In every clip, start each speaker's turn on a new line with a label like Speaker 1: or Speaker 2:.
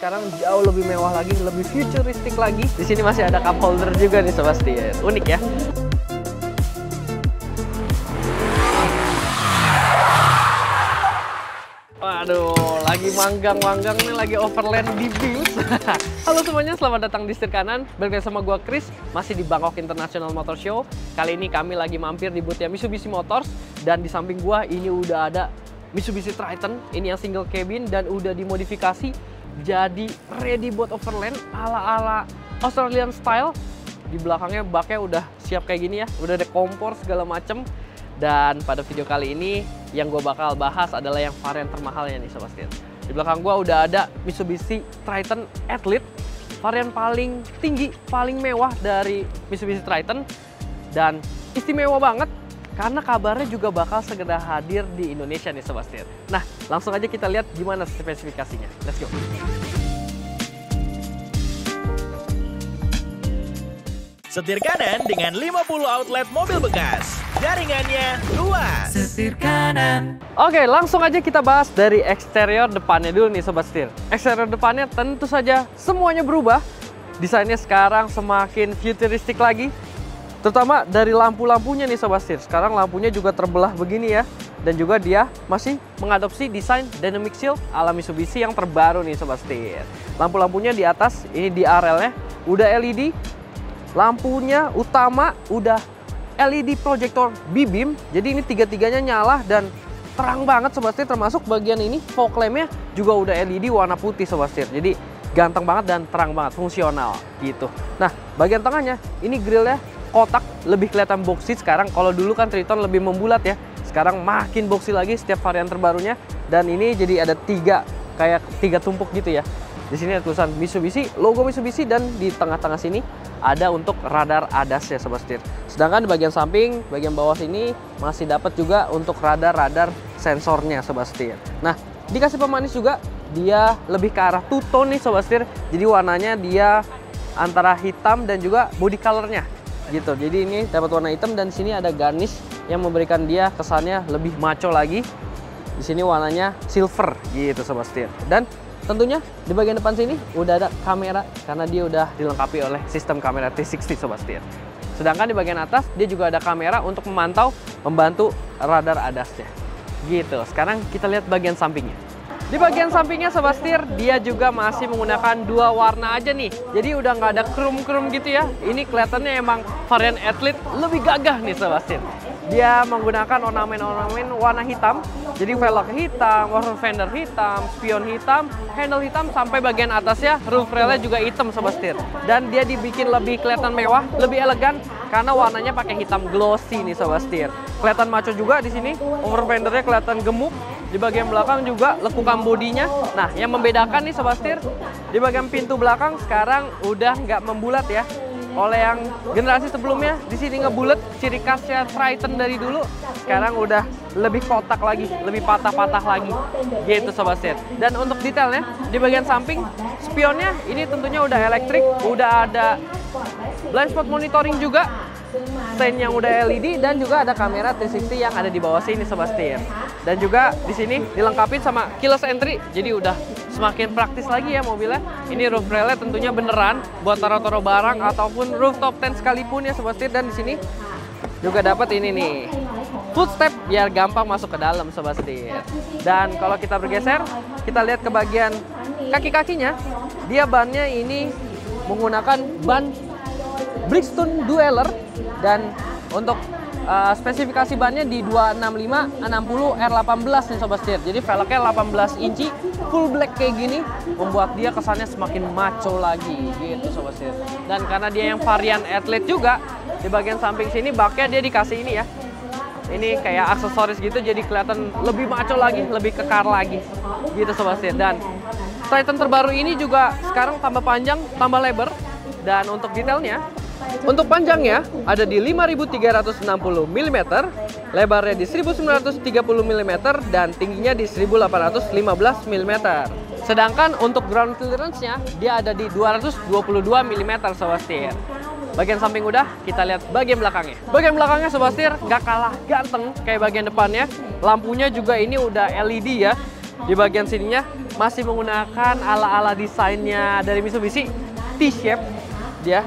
Speaker 1: sekarang jauh lebih mewah lagi, lebih futuristik lagi. Di sini masih ada cup holder juga nih Sobat Setir. Unik ya. Waduh, lagi manggang-manggang nih, lagi overland di Beams. Halo semuanya, selamat datang di Setir Kanan. Balik sama gua Chris, masih di Bangkok International Motor Show. Kali ini kami lagi mampir di booth-nya Mitsubishi Motors. Dan di samping gua ini udah ada Mitsubishi Triton, ini yang single cabin dan udah dimodifikasi jadi ready buat overland ala-ala Australian style. Di belakangnya baknya udah siap kayak gini ya, udah ada kompor segala macem. Dan pada video kali ini yang gue bakal bahas adalah yang varian termahalnya nih Sobat Setir. Di belakang gue udah ada Mitsubishi Triton Athlete, varian paling tinggi, paling mewah dari Mitsubishi Triton. Dan istimewa banget karena kabarnya juga bakal segera hadir di Indonesia nih Sobat Setir. Nah, langsung aja kita lihat gimana spesifikasinya. Let's go!
Speaker 2: Setir Kanan dengan 50 outlet mobil bekas. Jaringannya luas. Setir Kanan.
Speaker 1: Oke, langsung aja kita bahas dari eksterior depannya dulu nih Sobat Setir. Eksterior depannya tentu saja semuanya berubah. Desainnya sekarang semakin futuristik lagi. Terutama dari lampu-lampunya nih Sobat Setir. Sekarang lampunya juga terbelah begini ya. Dan juga dia masih mengadopsi desain dynamic shield ala Mitsubishi yang terbaru nih Sobat Setir. Lampu-lampunya di atas, ini di RL-nya udah LED. Lampunya utama udah LED projector B-beam. Jadi ini tiga-tiganya nyala dan terang banget Sobat Setir. Termasuk bagian ini fog lamp-nya juga udah LED warna putih Sobat Setir. Jadi ganteng banget dan terang banget, fungsional gitu. Nah, bagian tengahnya ini grillnya kotak, lebih kelihatan boxy sekarang. Kalau dulu kan Triton lebih membulat ya, sekarang makin boxy lagi setiap varian terbarunya. Dan ini jadi ada kayak tiga tumpuk gitu ya. Di sini ada tulisan Mitsubishi, logo Mitsubishi, dan di tengah-tengah sini ada untuk radar ADAS ya Sobat Setir. Sedangkan di bagian samping, bagian bawah sini masih dapat juga untuk radar sensornya Sobat Setir. Nah, dikasih pemanis juga, dia lebih ke arah two tone nih Sobat Setir. Jadi warnanya dia antara hitam dan juga body colornya gitu. Jadi ini dapat warna hitam dan sini ada garnish yang memberikan dia kesannya lebih maco lagi. Di sini warnanya silver gitu Sobat Setir. Dan tentunya di bagian depan sini udah ada kamera karena dia udah dilengkapi oleh sistem kamera 360 Sobat Setir. Sedangkan di bagian atas dia juga ada kamera untuk membantu radar ADAS-nya. Gitu. Sekarang kita lihat bagian sampingnya. Di bagian sampingnya Sobat Setir, dia juga masih menggunakan dua warna aja nih. Jadi udah nggak ada krum-krum gitu ya. Ini kelihatannya emang varian Athlete lebih gagah nih Sobat Setir. Dia menggunakan ornamen-ornamen warna hitam. Jadi velg hitam, roof fender hitam, spion hitam, handle hitam, sampai bagian atasnya roof railnya juga hitam Sobat Setir. Dan dia dibikin lebih kelihatan mewah, lebih elegan karena warnanya pakai hitam glossy nih Sobat Setir. Kelihatan maco juga di sini, over fendernya kelihatan gemuk. Di bagian belakang juga lekukan bodinya. Nah, yang membedakan nih Sobat Setir, di bagian pintu belakang sekarang udah nggak membulat ya. Oleh yang generasi sebelumnya di sini ngebulet, ciri khasnya Triton dari dulu. Sekarang udah lebih kotak lagi, lebih patah-patah lagi. Gitu Sobat Setir. Dan untuk detailnya di bagian samping, spionnya ini tentunya udah elektrik, udah ada blind spot monitoring juga. Stand yang udah LED dan juga ada kamera 360 yang ada di bawah sini Sobat Setir. Dan juga di sini dilengkapi sama keyless entry, jadi udah semakin praktis lagi ya mobilnya. Ini roof railnya tentunya beneran buat taruh-taruh barang ataupun rooftop tent sekalipun ya Sobat Setir. Dan di sini juga dapat ini nih, footstep biar gampang masuk ke dalam Sobat Setir. Dan kalau kita bergeser, kita lihat ke bagian kaki-kakinya, dia bannya ini menggunakan ban Bridgestone Dueler. Dan untuk spesifikasi bannya di 265 60 R18 nih Sobat Setir. Jadi velgnya 18 inci full black kayak gini, membuat dia kesannya semakin maco lagi gitu Sobat Setir. Dan karena dia yang varian Athlete juga, di bagian samping sini baknya dia dikasih ini ya. Ini kayak aksesoris gitu, jadi kelihatan lebih maco lagi, lebih kekar lagi gitu Sobat Setir. Dan Triton terbaru ini juga sekarang tambah panjang, tambah lebar. Dan untuk detailnya, untuk panjangnya ada di 5360 mm, lebarnya di 1930 mm, dan tingginya di 1815 mm. Sedangkan untuk ground clearance-nya dia ada di 222 mm Sobat Setir. Bagian samping udah, kita lihat bagian belakangnya. Bagian belakangnya Sobat Setir nggak kalah ganteng kayak bagian depannya. Lampunya juga ini udah LED ya. Di bagian sininya masih menggunakan ala-ala desainnya dari Mitsubishi T-shape dia.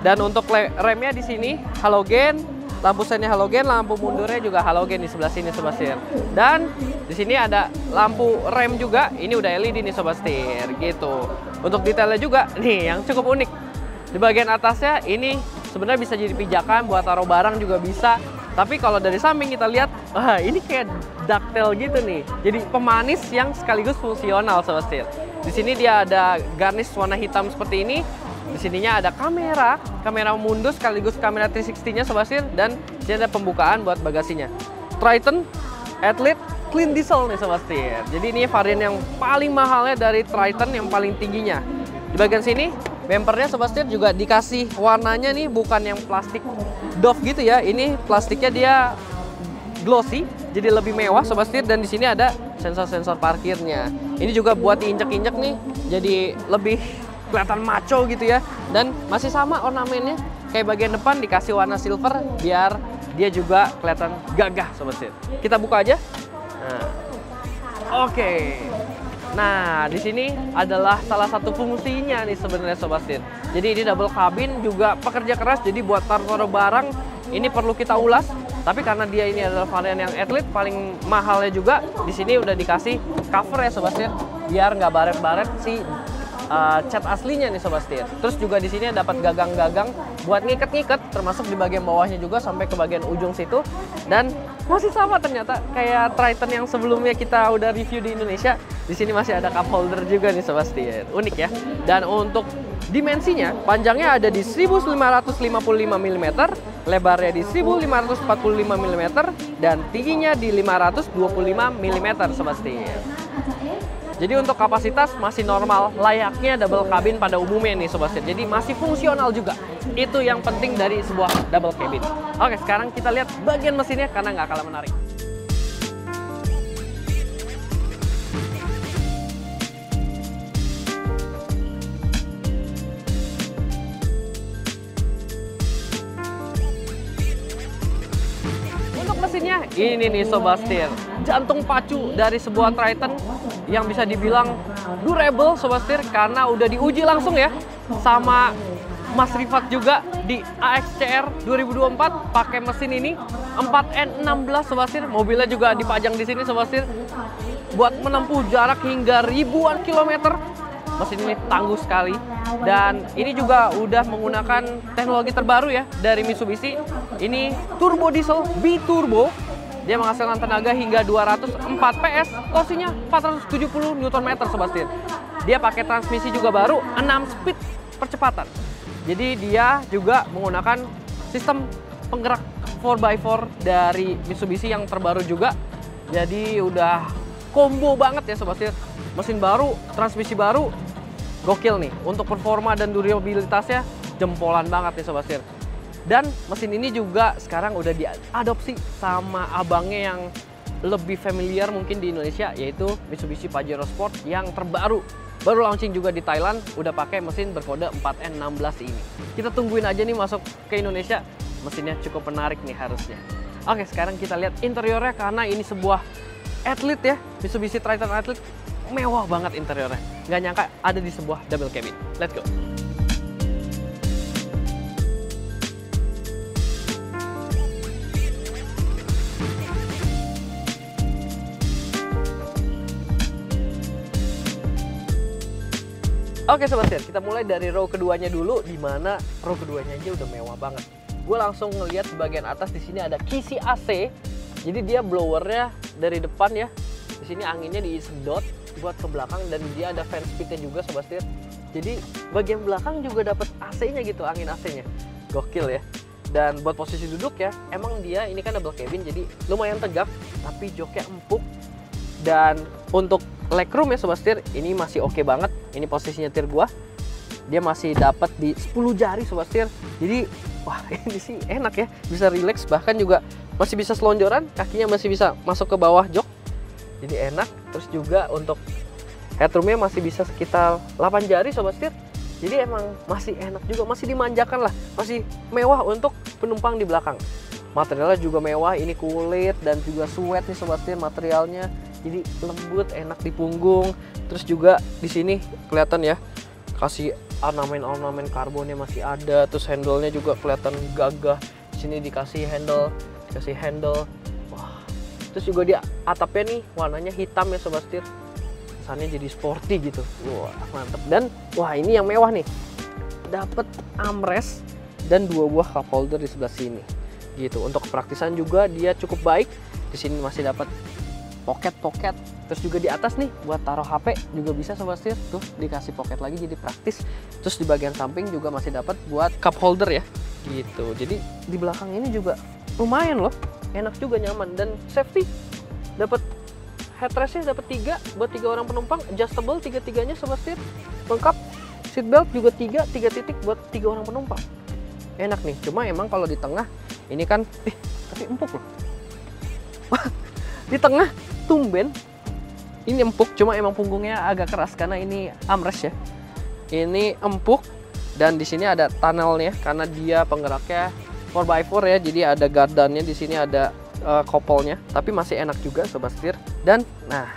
Speaker 1: Dan untuk remnya di sini halogen, lampu sennya halogen, lampu mundurnya juga halogen di sebelah sini Sobat Setir. Dan di sini ada lampu rem juga, ini udah LED nih Sobat Setir gitu. Untuk detailnya juga nih yang cukup unik. Di bagian atasnya ini sebenarnya bisa jadi pijakan buat taruh barang juga bisa. Tapi kalau dari samping kita lihat, wah ini kayak ductile gitu nih. Jadi pemanis yang sekaligus fungsional Sobat Setir. Di sini dia ada garnish warna hitam seperti ini. Di sininya ada kamera mundur sekaligus kamera 360-nya Sobat Setir, dan di sini ada pembukaan buat bagasinya. Triton Athlete Clean Diesel nih Sobat Setir. Jadi ini varian yang paling mahalnya dari Triton, yang paling tingginya. Di bagian sini bumpernya Sobat Setir juga dikasih warnanya nih, bukan yang plastik doff gitu ya. Ini plastiknya dia glossy, jadi lebih mewah Sobat Setir. Dan di sini ada sensor-sensor parkirnya. Ini juga buat diinjek-injek nih, jadi lebih kelihatan maco gitu ya. Dan masih sama ornamennya, kayak bagian depan dikasih warna silver biar dia juga kelihatan gagah Sobat Setir. Kita buka aja. Nah. Oke. Nah, di sini adalah salah satu fungsinya nih sebenarnya Sobat Setir. Jadi ini double cabin juga pekerja keras, jadi buat taruh barang ini perlu kita ulas. Tapi karena dia ini adalah varian yang Athlete paling mahalnya juga, di sini udah dikasih cover ya Sobat Setir, biar nggak baret-baret si cat aslinya nih Sobat Setir. Terus juga di sini dapat gagang-gagang buat ngiket-ngiket, termasuk di bagian bawahnya juga sampai ke bagian ujung situ. Dan masih sama ternyata kayak Triton yang sebelumnya kita udah review di Indonesia. Di sini masih ada cup holder juga nih Sobat Setir. Unik ya. Dan untuk dimensinya, panjangnya ada di 1555 mm, lebarnya di 1545 mm, dan tingginya di 525 mm Sobat Setir. Jadi untuk kapasitas masih normal, layaknya double cabin pada umumnya nih Sobat Setir. Jadi masih fungsional juga. Itu yang penting dari sebuah double cabin. Oke, sekarang kita lihat bagian mesinnya karena nggak kalah menarik. Mesinnya ini nih Sobat Setir, jantung pacu dari sebuah Triton yang bisa dibilang durable Sobat Setir, karena udah diuji langsung ya sama Mas Rifat juga di AXCR 2024 pakai mesin ini 4N16 Sobat Setir. Mobilnya juga dipajang di sini Sobat Setir buat menempuh jarak hingga ribuan kilometer. Mesin ini tangguh sekali, dan ini juga udah menggunakan teknologi terbaru ya dari Mitsubishi. Ini turbo diesel B-turbo. Dia menghasilkan tenaga hingga 204 PS, torsinya 470 Nm Sobat Setir. Dia pakai transmisi juga baru, 6 speed percepatan. Jadi dia juga menggunakan sistem penggerak 4x4 dari Mitsubishi yang terbaru juga. Jadi udah combo banget ya Sobat Setir. Mesin baru, transmisi baru, gokil nih. Untuk performa dan durabilitasnya jempolan banget nih Sobat Setir. Dan mesin ini juga sekarang udah diadopsi sama abangnya yang lebih familiar mungkin di Indonesia, yaitu Mitsubishi Pajero Sport yang terbaru. Baru launching juga di Thailand, udah pakai mesin berkode 4N16 ini. Kita tungguin aja nih masuk ke Indonesia, mesinnya cukup menarik nih harusnya. Oke, sekarang kita lihat interiornya karena ini sebuah Athlete ya, Mitsubishi Triton Athlete. Mewah banget interiornya, nggak nyangka ada di sebuah double cabin. Let's go. Oke Sobat Setir, kita mulai dari row keduanya dulu, di mana row keduanya aja udah mewah banget. Gue langsung ngelihat di bagian atas, di sini ada kisi AC. Jadi dia blowernya dari depan ya. Di sini anginnya disedot buat ke belakang, dan dia ada fan speednya juga Sobat Setir. Jadi bagian belakang juga dapat AC-nya gitu, angin AC-nya. Gokil ya. Dan buat posisi duduk ya, emang dia ini kan double cabin, jadi lumayan tegap, tapi joknya empuk. Dan untuk legroom ya Sobat Setir, ini masih oke banget. Ini posisi nyetir gua, dia masih dapat di 10 jari Sobat Setir. Jadi wah, ini sih enak ya, bisa relax, bahkan juga masih bisa selonjoran, kakinya masih bisa masuk ke bawah jok. Jadi enak. Terus juga untuk headroomnya masih bisa sekitar 8 jari Sobat Setir. Jadi emang masih enak juga, masih dimanjakan lah, masih mewah untuk penumpang di belakang. Materialnya juga mewah, ini kulit dan juga suede nih Sobat Setir materialnya. jadi lembut, enak di punggung. Terus juga di sini kelihatan ya, kasih ornamen karbonnya masih ada. Terus handle-nya juga kelihatan gagah. Di sini dikasih handle. Wah. Terus juga di atapnya nih warnanya hitam ya sobat setir. Kesannya jadi sporty gitu. Wah, mantep. Dan wah, ini yang mewah nih. Dapat armrest dan 2 buah cup holder di sebelah sini. Gitu. Untuk kepraktisan juga dia cukup baik. Di sini masih dapat pocket. Terus juga di atas nih buat taruh HP juga bisa sobat setir. Tuh dikasih pocket lagi jadi praktis. Terus di bagian samping juga masih dapat buat cup holder ya. Gitu. Jadi di belakang ini juga lumayan loh. Enak juga, nyaman, dan safety. Dapat headrestnya dapat 3 buat 3 orang penumpang, adjustable 3-3-nya sobat setir. Lengkap. Seatbelt juga 3 titik buat 3 orang penumpang. Enak nih. Cuma emang kalau di tengah ini kan tapi empuk loh. Di tengah tumben ini empuk, cuma emang punggungnya agak keras karena ini armrest ya. Ini empuk dan di sini ada tunnelnya karena dia penggeraknya 4x4 ya. Jadi ada gardannya, di sini ada kopelnya, tapi masih enak juga sobat setir. Dan nah,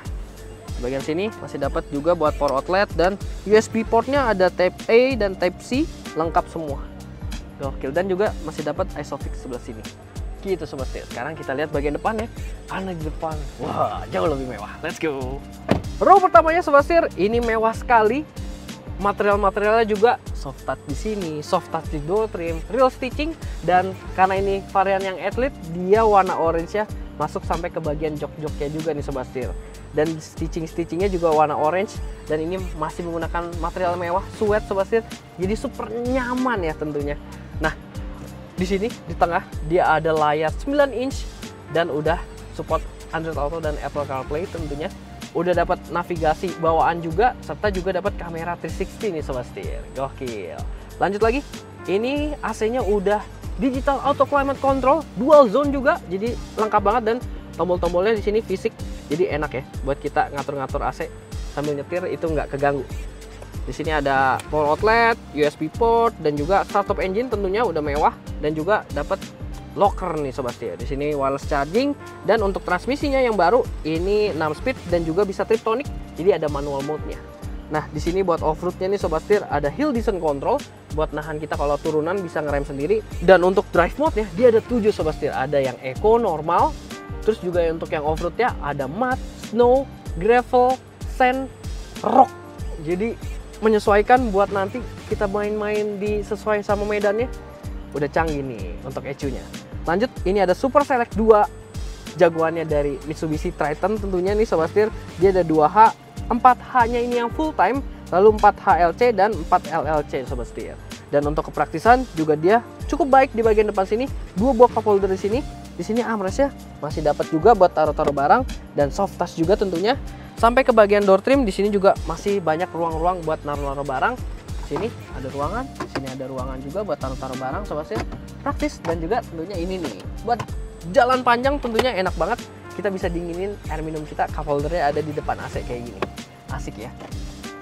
Speaker 1: di bagian sini masih dapat juga buat power outlet dan USB portnya ada Type A dan Type C, lengkap semua. Gokil. Dan juga masih dapat ISOFIX sebelah sini. Gitu sobat setir. Sekarang kita lihat bagian depannya. Karena di depan, wah, jauh lebih mewah. Let's go. Row pertamanya sobat setir, ini mewah sekali. Material-materialnya juga soft touch di sini, soft touch di door trim, real stitching, dan karena ini varian yang athlete, dia warna orange ya, masuk sampai ke bagian jok-joknya juga nih sobat setir. Dan stitchingnya juga warna orange, dan ini masih menggunakan material mewah, suede sobat setir, jadi super nyaman ya tentunya. Nah, di sini di tengah dia ada layar 9 inch dan udah support Android Auto dan Apple CarPlay tentunya. Udah dapat navigasi bawaan juga, serta juga dapat kamera 360 nih sobat setir. Gokil. Lanjut lagi, ini AC-nya udah digital auto climate control, dual zone juga, jadi lengkap banget. Dan tombol-tombolnya di sini fisik, jadi enak ya buat kita ngatur-ngatur AC sambil nyetir, itu nggak keganggu. Di sini ada power outlet, USB port, dan juga startup engine tentunya udah mewah, dan juga dapat locker nih sobat setir. Di sini wireless charging, dan untuk transmisinya yang baru ini 6 speed dan juga bisa triptonic, jadi ada manual mode-nya. Nah, di sini buat off-roadnya nih sobat setir ada hill descent control buat nahan kita kalau turunan bisa ngerem sendiri. Dan untuk drive mode-nya dia ada 7 sobat setir. Ada yang eco, normal, terus juga untuk yang off-road-nya ada mud, snow, gravel, sand, rock. Jadi menyesuaikan buat nanti kita main-main di sesuai sama medannya. Udah canggih nih untuk ECU-nya. Lanjut, ini ada Super Select 2 jagoannya dari Mitsubishi Triton tentunya nih sobat setir. Dia ada 2H, 4H-nya ini yang full time, lalu 4HLC dan 4LLC sobat setir. Dan untuk kepraktisan juga dia cukup baik di bagian depan sini, 2 buah cup holder di sini. Di sini armrestnya masih dapat juga buat taruh-taruh barang dan soft touch juga tentunya. Sampai ke bagian door trim, di sini juga masih banyak ruang-ruang buat naruh-naruh barang. Sini ada ruangan, di sini ada ruangan juga buat taruh-taruh barang sobat setir. Praktis, dan juga tentunya ini nih buat jalan panjang tentunya enak banget. Kita bisa dinginin air minum kita, cup holdernya ada di depan AC kayak gini. Asik ya.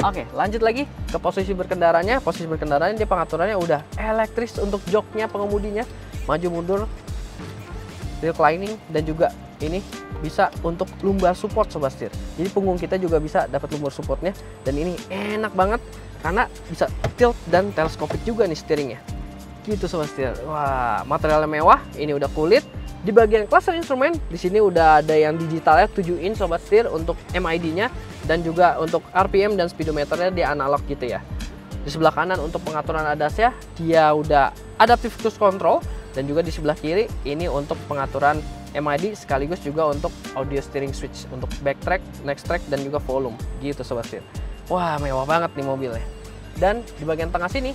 Speaker 1: Oke, lanjut lagi ke posisi berkendaranya. Posisi berkendaranya dia pengaturannya udah elektris untuk joknya pengemudinya, maju mundur, reclining, dan juga ini bisa untuk lumbar support sobat setir. Jadi punggung kita juga bisa dapat lumbar supportnya, dan ini enak banget karena bisa tilt dan teleskopik juga nih steeringnya. Gitu sobat setir. Wah, materialnya mewah. Ini udah kulit. Di bagian cluster instrumen di sini udah ada yang digitalnya 7 in sobat setir untuk MID-nya, dan juga untuk RPM dan speedometernya dia analog gitu ya. Di sebelah kanan untuk pengaturan ADAS-nya dia udah adaptive cruise control, dan juga di sebelah kiri ini untuk pengaturan MID sekaligus juga untuk audio steering switch untuk backtrack, next track, dan juga volume. Gitu sobat setir. Wah, mewah banget nih mobilnya. Dan di bagian tengah sini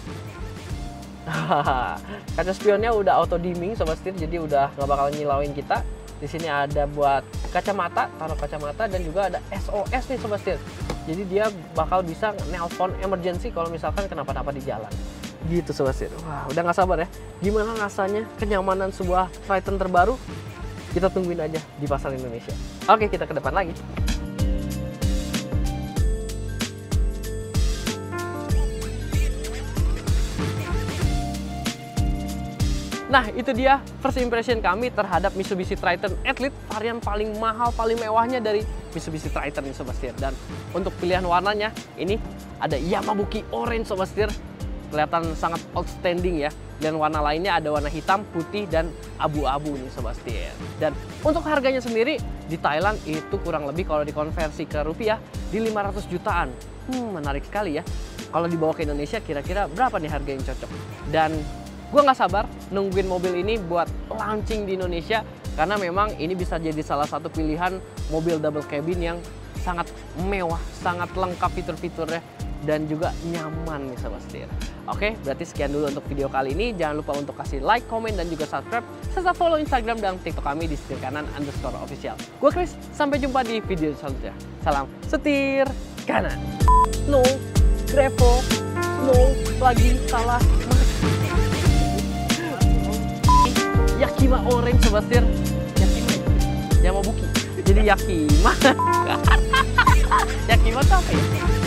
Speaker 1: kaca spionnya udah auto dimming sobat setir, jadi udah nggak bakal nyilauin kita. Di sini ada buat kacamata, taruh kacamata, dan juga ada SOS nih sobat setir. Jadi dia bakal bisa nelpon emergency kalau misalkan kenapa-napa di jalan. Gitu sobat setir. Wah, udah nggak sabar ya. Gimana rasanya kenyamanan sebuah Triton terbaru? Kita tungguin aja di pasar Indonesia. Oke, kita ke depan lagi. Nah, itu dia first impression kami terhadap Mitsubishi Triton Athlete, varian paling mahal, paling mewahnya dari Mitsubishi Triton nih Sobat Setir. Dan untuk pilihan warnanya, ini ada Yamabuki Orange Sobat Setir. Kelihatan sangat outstanding ya. Dan warna lainnya ada warna hitam, putih, dan abu-abu nih Sobat Setir. Dan untuk harganya sendiri, di Thailand itu kurang lebih kalau dikonversi ke rupiah, di 500 jutaan. Menarik sekali ya. Kalau dibawa ke Indonesia, kira-kira berapa nih harga yang cocok? Dan gue nggak sabar nungguin mobil ini buat launching di Indonesia, karena memang ini bisa jadi salah satu pilihan mobil double cabin yang sangat mewah, sangat lengkap fitur-fiturnya, dan juga nyaman nih Sobat Setir. Oke, berarti sekian dulu untuk video kali ini. Jangan lupa untuk kasih like, komen, dan juga subscribe, serta follow Instagram dan TikTok kami di setirkanan_official. Gue Chris, sampai jumpa di video selanjutnya. Salam setir kanan. No, Grevo, no, lagi salah. Yakima Orange Sobat Setir. Yakima ya? Yamabuki. Jadi Yakima. Yakima tuh apa ya?